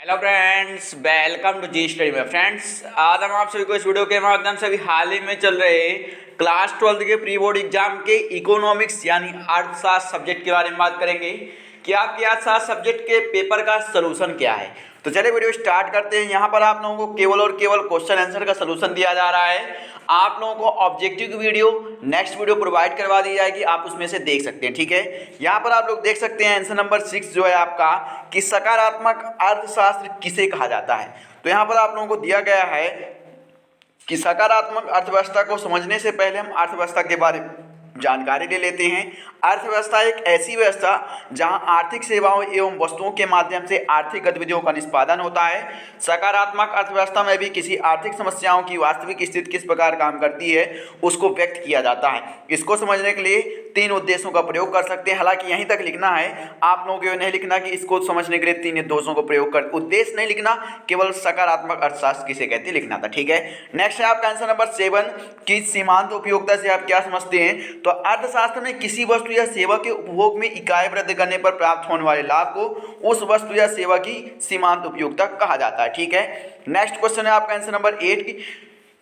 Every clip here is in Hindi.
Hello friends, welcome to G study में। फ्रेंड्स, आज हम आप सभी को इस वीडियो के माध्यम से अभी हाल ही में चल रहे क्लास 12 के प्री बोर्ड एग्जाम के इकोनॉमिक्स यानी अर्थशास्त्र सब्जेक्ट के बारे में बात करेंगे कि आपके अर्थशास्त्र सब्जेक्ट के पेपर का सलूशन क्या है। तो चलिए वीडियो स्टार्ट करते हैं। यहाँ पर आप लोगों को केवल और केवल क्वेश्चन आंसर का सलूशन दिया जा रहा है। आप लोगों को objective video next video provide करवा दी जाएगी, आप उसमें से देख सकते हैं। ठीक है, यहाँ पर आप लोग देख सकते हैं आंसर नंबर 6 जो है आपका कि सकारात्मक अर्थशास्त्र किसे कहा जाता है। तो यहाँ पर आप लोगों को दिया गया है कि सकारात्मक अर्थव्यवस्था को समझने से पहले हम अर्थव्यवस्था के बारे में जानकारी ले लेते हैं। अर्थव्यवस्था एक ऐसी व्यवस्था जहां आर्थिक सेवाओं एवं वस्तुओं के माध्यम से आर्थिक गतिविधियों का निष्पादन होता है। सकारात्मक अर्थव्यवस्था में भी किसी आर्थिक समस्याओं की वास्तविक स्थिति किस प्रकार काम करती है उसको व्यक्त किया जाता है। इसको समझने के लिए 3 उद्देश्यों का प्रयोग कर सकते हैं। हालांकि यहीं तक लिखना है, आप लोगों को नहीं लिखना कि इसको समझने के लिए 3 उद्देश्यों को प्रयोग कर, उद्देश्य नहीं लिखना, केवल सकारात्मक अर्थशास्त्र किसे कहते हैं लिखना था। ठीक है, नेक्स्ट है आपका आंसर नंबर 7 की सीमांत उपयोगिता से आप क्या समझते हैं। तो अर्थशास्त्र में किसी वस्तु या सेवा के उपभोग में इकाई वृद्धि करने पर प्राप्त होने वाले लाभ को उस वस्तु या सेवा की सीमांत उपयोगिता कहा जाता है। ठीक है, नेक्स्ट क्वेश्चन है आपका आंसर नंबर 8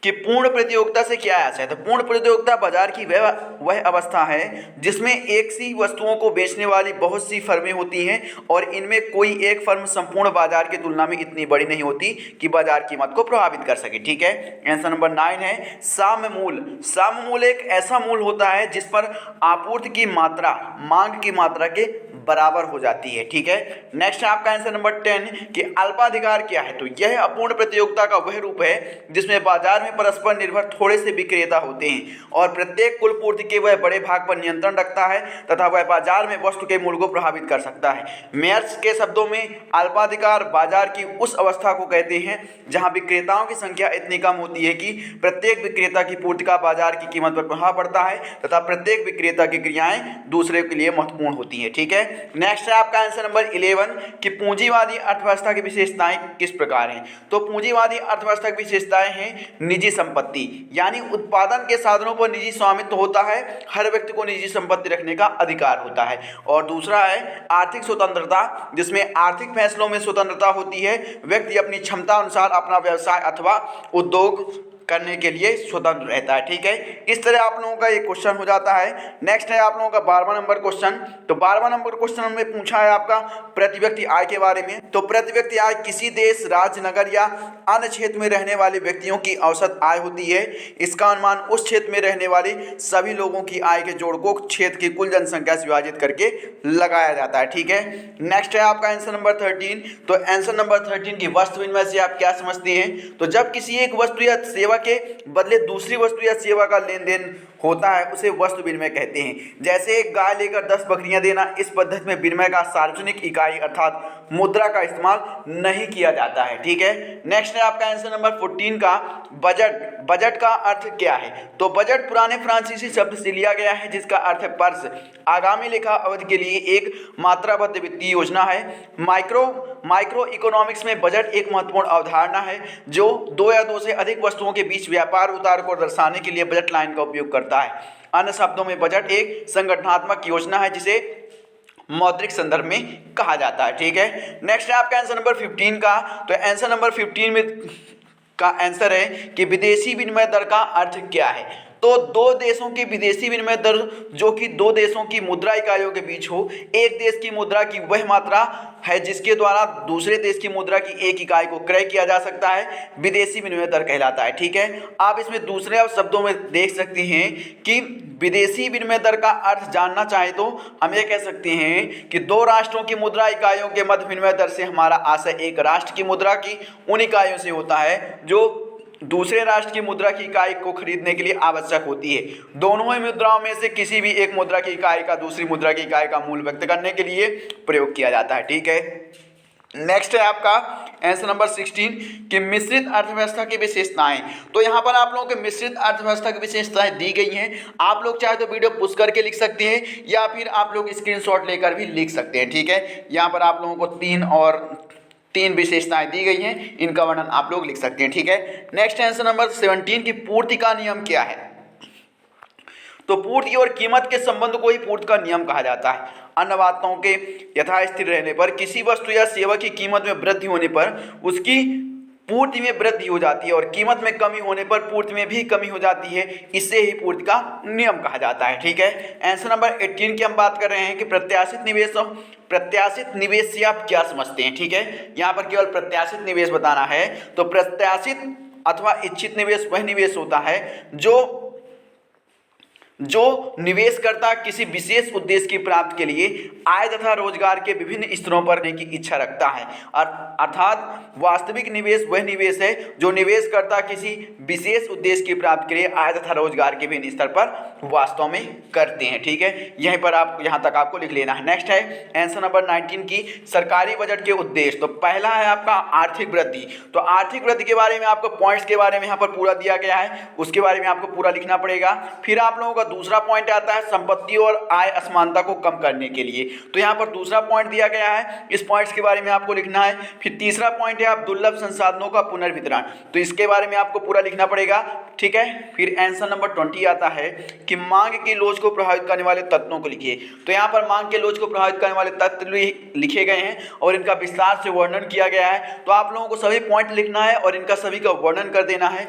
कि पूर्ण प्रतियोगिता से क्या आशय है। तो पूर्ण प्रतियोगिता बाजार की वह अवस्था है जिसमें एक सी वस्तुओं को बेचने वाली बहुत सी फर्में होती हैं और इनमें कोई एक फर्म संपूर्ण बाजार की तुलना में इतनी बड़ी नहीं होती कि बाजार कीमत को प्रभावित कर सके। ठीक है, आंसर नंबर 9 है साम्य मूल। साम्य मूल एक ऐसा मूल होता है जिस पर आपूर्ति की मात्रा मांग की मात्रा के बराबर हो जाती है। ठीक है, नेक्स्ट है आपका आंसर नंबर 10 कि अल्पाधिकार क्या है। तो यह अपूर्ण प्रतियोगिता का वह रूप है जिसमें बाजार में परस्पर निर्भर थोड़े से विक्रेता होते हैं और प्रत्येक कुल पूर्ति के वह बड़े भाग पर नियंत्रण रखता है तथा वह बाजार में वस्तु के मूल्य को प्रभावित कर सकता है। मेयर्स के शब्दों में अल्पाधिकार बाजार की उस अवस्था को कहते हैं जहां विक्रेताओं की संख्या इतनी कम होती है कि प्रत्येक विक्रेता की पूर्ति का बाजार की कीमत पर प्रभाव पड़ता है तथा प्रत्येक विक्रेता की क्रियाएं दूसरे के लिए महत्वपूर्ण होती है। ठीक है, नेक्स्ट है आपका आंसर नंबर 11 कि पूंजीवादी अर्थव्यवस्था की विशेषताएं किस प्रकार हैं। तो पूंजीवादी अर्थव्यवस्था की विशेषताएं हैं निजी संपत्ति, यानी उत्पादन के साधनों पर निजी स्वामित्व होता है, हर व्यक्ति को निजी संपत्ति रखने का अधिकार होता है। और दूसरा है आर्थिक स्वतंत्रता, जिसमें आर्थिक फैसलों में स्वतंत्रता होती है, व्यक्ति अपनी क्षमता अनुसार अपना व्यवसाय अथवा उद्योग करने के लिए स्वतंत्र रहता है। ठीक है, इस तरह आप लोगों का एक क्वेश्चन हो जाता है। नेक्स्ट है आप लोगों का 12वां नंबर क्वेश्चन। तो 12वां नंबर क्वेश्चन में पूछा है आपका प्रति व्यक्ति आय के बारे में। तो प्रति व्यक्ति आय किसी देश, राज्य, नगर या अन्य क्षेत्र में रहने वाले व्यक्तियों की औसत आय होती है। इसका अनुमान उस क्षेत्र में रहने वाले सभी लोगों की आय के जोड़ को क्षेत्र की कुल जनसंख्या से विभाजित करके लगाया जाता है। ठीक है, नेक्स्ट है आपका आंसर नंबर 13। तो आंसर नंबर 13 की वस्तु विनिमय से आप क्या समझते हैं। तो जब किसी एक वस्तु या सेवा के बदले दूसरी वस्तु या सेवा का लेन देन होता है उसे वस्तु विनिमय कहते हैं। जैसे एक गाय लेकर 10 बकरियां देना, इस पद्धति में विनिमय का सार्वजनिक इकाई अर्थात मुद्रा का इस्तेमाल नहीं किया जाता है। ठीक है, नेक्स्ट है आपका आंसर नंबर 14 का बजट। बजट का अर्थ क्या है। तो बजट पुराने फ्रांसीसी शब्द से लिया गया है जिसका अर्थ है पर्स। आगामी लेखा अवधि के लिए एक मात्राबद्ध वित्तीय योजना है। माइक्रो इकोनॉमिक्स में बजट एक महत्वपूर्ण अवधारणा है जो 2 या 2 से अधिक वस्तुओं के बीच व्यापार उतार को दर्शाने के लिए बजट लाइन का उपयोग करता है। अन्य शब्दों में बजट एक संगठनात्मक योजना है जिसे मौद्रिक संदर्भ में कहा जाता है। ठीक है, नेक्स्ट है आपका आंसर नंबर 15 का। तो आंसर नंबर 15 में का आंसर है कि विदेशी विनिमय दर का अर्थ क्या है। तो 2 देशों की विदेशी विनिमय दर जो कि 2 देशों की मुद्रा इकाइयों के बीच हो। एक देश की मुद्रा की वह मात्रा है जिसके द्वारा दूसरे देश की मुद्रा की एक इकाई को क्रय किया जा सकता है, विदेशी विनिमय दर कहलाता है। ठीक है, आप इसमें दूसरे शब्दों में देख सकते हैं कि विदेशी विनिमय दर का अर्थ जानना चाहे तो हम ये कह सकते हैं कि 2 राष्ट्रों की मुद्रा इकाइयों के मध्य विनिमय दर से हमारा आशय एक राष्ट्र की मुद्रा की उन इकाइयों से होता है जो दूसरे राष्ट्र की मुद्रा की इकाई को खरीदने के लिए आवश्यक होती है। दोनों ही मुद्राओं में से किसी भी एक मुद्रा की इकाई का दूसरी मुद्रा की इकाई का मूल्य व्यक्त करने के लिए प्रयोग किया जाता है। ठीक है, नेक्स्ट है आपका आंसर नंबर 16 कि मिश्रित अर्थव्यवस्था की विशेषताएं। तो यहाँ पर आप लोगों को मिश्रित अर्थव्यवस्था की विशेषताएं दी गई हैं। आप लोग चाहे तो वीडियो पुश करके लिख सकते हैं या फिर आप लोग स्क्रीनशॉट लेकर भी लिख सकते हैं। ठीक है, यहाँ पर आप लोगों को 3 विशेषताएं दी गई हैं, इनका वर्णन आप लोग लिख सकते हैं। ठीक है, नेक्स्ट आंसर नंबर 17 की पूर्ति का नियम क्या है। तो पूर्ति और कीमत के संबंध को ही पूर्ति का नियम कहा जाता है। अन्य बातों के यथास्थिर रहने पर, किसी वस्तु या सेवा की कीमत में वृद्धि होने पर उसकी पूर्ति में वृद्धि हो जाती है और कीमत में कमी होने पर पूर्ति में भी कमी हो जाती है। इसे ही पूर्ति का नियम कहा जाता है। ठीक है, आंसर नंबर 18 की हम बात कर रहे हैं कि प्रत्याशित निवेश से आप क्या समझते हैं। ठीक है, यहाँ पर केवल प्रत्याशित निवेश बताना है। तो प्रत्याशित अथवा इच्छित निवेश वह निवेश होता है जो निवेशकर्ता किसी विशेष उद्देश्य की प्राप्ति के लिए आय तथा रोजगार के विभिन्न स्तरों पर करने की इच्छा रखता है। अर्थात वास्तविक निवेश वह निवेश है जो निवेशकर्ता किसी विशेष उद्देश्य की प्राप्ति के लिए आय तथा रोजगार के विभिन्न स्तर पर वास्तव में करते हैं। ठीक है, यहीं पर आप यहाँ तक आपको लिख लेना है। नेक्स्ट है आंसर नंबर 19 की सरकारी बजट के उद्देश्य। तो पहला है आपका आर्थिक वृद्धि। तो आर्थिक वृद्धि के बारे में आपको पॉइंट्स के बारे में यहाँ पर पूरा दिया गया है, उसके बारे में आपको पूरा लिखना पड़ेगा। फिर आप लोगों का दूसरा पॉइंट आता है संपत्ति और आय असमानता को कम करने के लिए। तो यहाँ पर दूसरा पॉइंट दिया गया है, इस पॉइंट्स के बारे में आपको लिखना है। फिर तीसरा पॉइंट है आप दुर्लभ संसाधनों का पुनर्वितरण, तो इसके बारे में आपको पूरा लिखना पड़ेगा। ठीक है, फिर आंसर नंबर 20 आता है कि मांग की लोच को प्रभावित करने वाले तत्वों को लिखिए। तो यहाँ पर मांग के लोच को प्रभावित करने वाले तत्व लिखे गए हैं और इनका विस्तार से वर्णन किया गया है। तो आप लोगों को सभी पॉइंट लिखना है और इनका सभी का वर्णन कर देना है।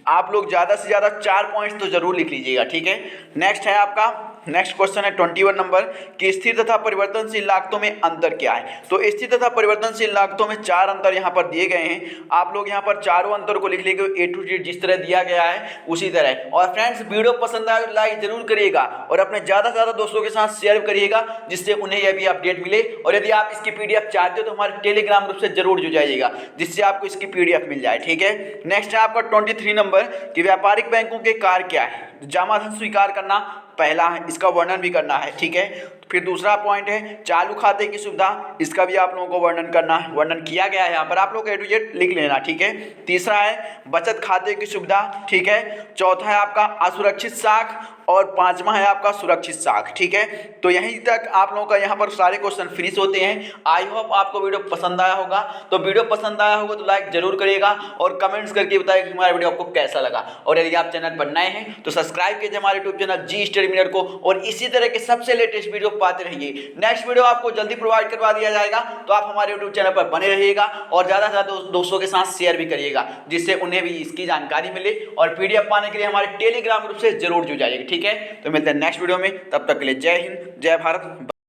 आप लोग ज़्यादा से ज़्यादा 4 पॉइंट्स तो जरूर लिख लीजिएगा। ठीक है, नेक्स्ट है आपका नेक्स्ट क्वेश्चन है 21 नंबर कि स्थिर तथा परिवर्तनशील लागतों में अंतर क्या है। तो स्थिर तथा परिवर्तनशील लागतों में 4 अंतर यहाँ पर दिए गए हैं। आप लोग यहाँ पर चारों अंतर को लिख लेंगे A to Z जिस तरह दिया गया है उसी तरह। और फ्रेंड्स, वीडियो पसंद आए तो लाइक जरूर करिएगा और अपने ज़्यादा से ज़्यादा दोस्तों के साथ शेयर करिएगा जिससे उन्हें यह भी अपडेट मिले। और यदि आप इसकी PDF चाहते हो तो हमारे टेलीग्राम ग्रुप से जरूर जुड़ जाइएगा जिससे आपको इसकी PDF मिल जाए। ठीक है, नेक्स्ट है आपका 23 नंबर कि व्यापारिक बैंकों के कार्य क्या है। जमा धन स्वीकार करना पहला है, इसका वर्णन भी करना है। ठीक है, फिर दूसरा पॉइंट है चालू खाते की सुविधा, इसका भी आप लोगों को वर्णन करना है, वर्णन किया गया है यहाँ पर, आप लोग A to Z लिख लेना। ठीक है, तीसरा है बचत खाते की सुविधा। ठीक है, चौथा है आपका असुरक्षित साख और पांचवा है आपका सुरक्षित साख। ठीक है, तो यहीं तक आप लोगों का यहाँ पर सारे क्वेश्चन फिनिश होते हैं। आई होप आपको वीडियो पसंद आया होगा। तो वीडियो पसंद आया होगा तो लाइक जरूर करिएगा और कमेंट्स करके बताइए कि हमारा वीडियो आपको कैसा लगा। और यदि आप चैनल पर नए हैं तो सब्सक्राइब कीजिए हमारे यूट्यूब चैनल जी स्टडी मिनर को और इसी तरह के सबसे लेटेस्ट वीडियो पाते रहिए। नेक्स्ट वीडियो आपको जल्दी प्रोवाइड करवा दिया जाएगा, तो आप हमारे यूट्यूब चैनल पर बने रहिएगा और ज़्यादा से ज़्यादा दोस्तों के साथ शेयर भी करिएगा जिससे उन्हें भी इसकी जानकारी मिले। और PDF पाने के लिए हमारे टेलीग्राम ग्रुप से जरूर जुड़ जाइएगा। ठीक है, तो मिलते हैं नेक्स्ट वीडियो में, तब तक के लिए जय हिंद, जय भारत।